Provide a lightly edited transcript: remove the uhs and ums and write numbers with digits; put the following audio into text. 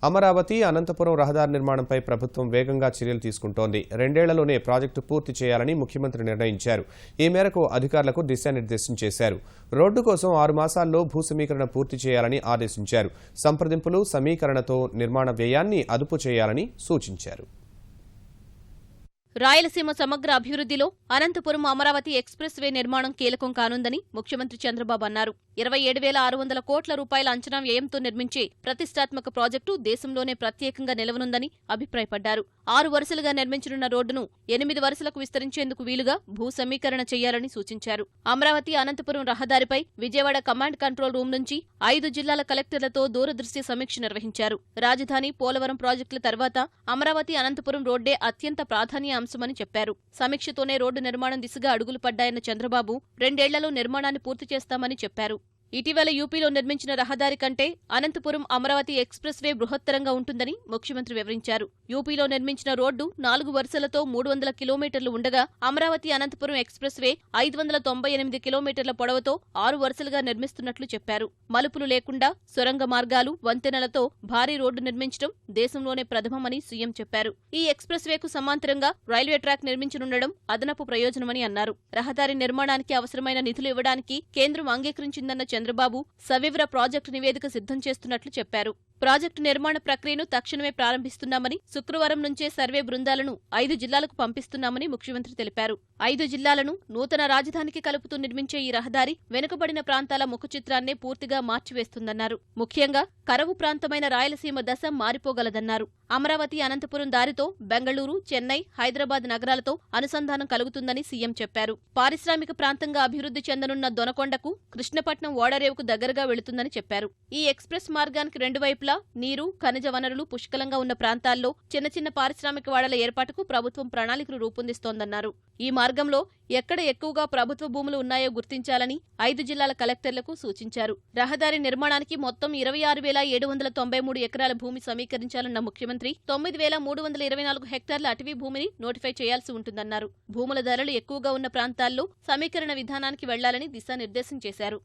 అమరావతి అనంతపురం రహదారి నిర్మాణంపై ప్రభుత్వం వేగంగా చర్యలు తీసుకుంటోంది. 2 ఏళ్లలోనే ప్రాజెక్టు పూర్తి చేయాలని ముఖ్యమంత్రి నిర్ణయించారు. ఈ మేరకు అధికారులకు దిశానిర్దేశం చేశారు. రోడ్డు కోసం 6 మాసాల్లో భూ సమీకరణ పూర్తి చేయాలని ఆదేశించారు. సంప్రదింపులు, సమీకరణతో నిర్మాణ వ్యయాన్ని అదుపు చేయాలని సూచించారు. రాయలసీమ సమగ్ర అభివృద్ధిలో అనంతపురం అమరావతి ఎక్స్ప్రెస్ వే నిర్మాణం కీలకం కానుందని ముఖ్యమంత్రి చంద్రబాబు అన్నారు. 27,600 కోట్ల రూపాయల అంచనా వ్యయంతో నిర్మించే ప్రతిష్టాత్మక ప్రాజెక్టు దేశంలోనే ప్రత్యేకంగా నిలవనుందని అభిప్రాయపడ్డారు. 6 వరుసలుగా నిర్మించనున్న రోడ్డును 8 వరుసలకు విస్తరించేందుకు వీలుగా భూ సమీకరణ చేయాలని సూచించారు. అమరావతి అనంతపురం రహదారిపై విజయవాడ కమాండ్ కంట్రోల్ రూమ్ నుంచి 5 జిల్లాల కలెక్టర్లతో దూరదృష్టి సమీక్ష నిర్వహించారు. రాజధాని, పోలవరం ప్రాజెక్టుల తర్వాత అమరావతి అనంతపురం రోడ్డే అత్యంత ప్రాధాన్య అంశమని చెప్పారు. సమీక్షతోనే రోడ్డు నిర్మాణం దిశగా అడుగులు పడ్డాయన్న చంద్రబాబు 2 ఏళ్లలో నిర్మాణాన్ని పూర్తి చేస్తామని చెప్పారు. ఇటీవల యూపీలో నిర్మించిన రహదారి కంటే అనంతపురం అమరావతి ఎక్స్ప్రెస్ వే బృహత్తరంగా ఉంటుందని ముఖ్యమంత్రి వివరించారు. యూపీలో నిర్మించిన రోడ్డు 4 వరుసలతో 300 కిలోమీటర్లు ఉండగా అమరావతి అనంతపురం ఎక్స్ప్రెస్ వే 598 కిలోమీటర్ల పొడవుతో 6 వరుసలుగా నిర్మిస్తున్నట్లు చెప్పారు. మలుపులు లేకుండా సొరంగ మార్గాలు, వంతెనలతో భారీ రోడ్డు నిర్మించడం దేశంలోనే ప్రథమమని సీఎం చెప్పారు. ఈ ఎక్స్ప్రెస్ వేకు సమాంతరంగా రైల్వే ట్రాక్ నిర్మించనుండడం అదనపు ప్రయోజనమని అన్నారు. రహదారి నిర్మాణానికి అవసరమైన నిధులు ఇవ్వడానికి కేంద్రం అంగీకరించిందన్న చంద్రబాబు సవివర ప్రాజెక్టు నివేదిక సిద్ధం చేస్తున్నట్లు చెప్పారు. ప్రాజెక్టు నిర్మాణ ప్రక్రియను తక్షణమే ప్రారంభిస్తున్నామని, శుక్రవారం నుంచే సర్వే బృందాలను 5 జిల్లాలకు పంపిస్తున్నామని ముఖ్యమంత్రి తెలిపారు. 5 జిల్లాలను నూతన రాజధానికి కలుపుతూ నిర్మించే ఈ రహదారి వెనుకబడిన ప్రాంతాల ముఖచిత్రాన్నే పూర్తిగా మార్చివేస్తుందన్నారు. ముఖ్యంగా కరవు ప్రాంతమైన రాయలసీమ దశ మారిపోగలదన్నారు. అమరావతి అనంతపురం దారితో బెంగళూరు, చెన్నై, హైదరాబాద్ నగరాలతో అనుసంధానం కలుగుతుందని సీఎం చెప్పారు. పారిశ్రామిక ప్రాంతంగా అభివృద్ధి చెందనున్న దొనకొండకు, కృష్ణపట్నం ఓడరేవుకు దగ్గరగా వెళుతుందని చెప్పారు. ఈ ఎక్స్ప్రెస్ మార్గానికి 2 వైపులా నీరు, ఖనిజ వనరులు పుష్కలంగా ఉన్న ప్రాంతాల్లో చిన్న చిన్న పారిశ్రామిక వాడల ఏర్పాటుకు ప్రభుత్వం ప్రణాళికలు రూపొందిస్తోందన్నారు. ఈ మార్గంలో ఎక్కడ ఎక్కువగా ప్రభుత్వ భూములు ఉన్నాయో గుర్తించాలని 5 జిల్లాల కలెక్టర్లకు సూచించారు. రహదారి నిర్మాణానికి మొత్తం 26,793 ఎకరాల భూమి సమీకరించాలన్న ముఖ్యమంత్రి 9,324 హెక్టార్ల అటవీ భూమిని నోటిఫై చేయాల్సి ఉంటుందన్నారు. భూముల ధరలు ఎక్కువగా ఉన్న ప్రాంతాల్లో సమీకరణ విధానానికి వెళ్లాలని దిశానిర్దేశం చేశారు.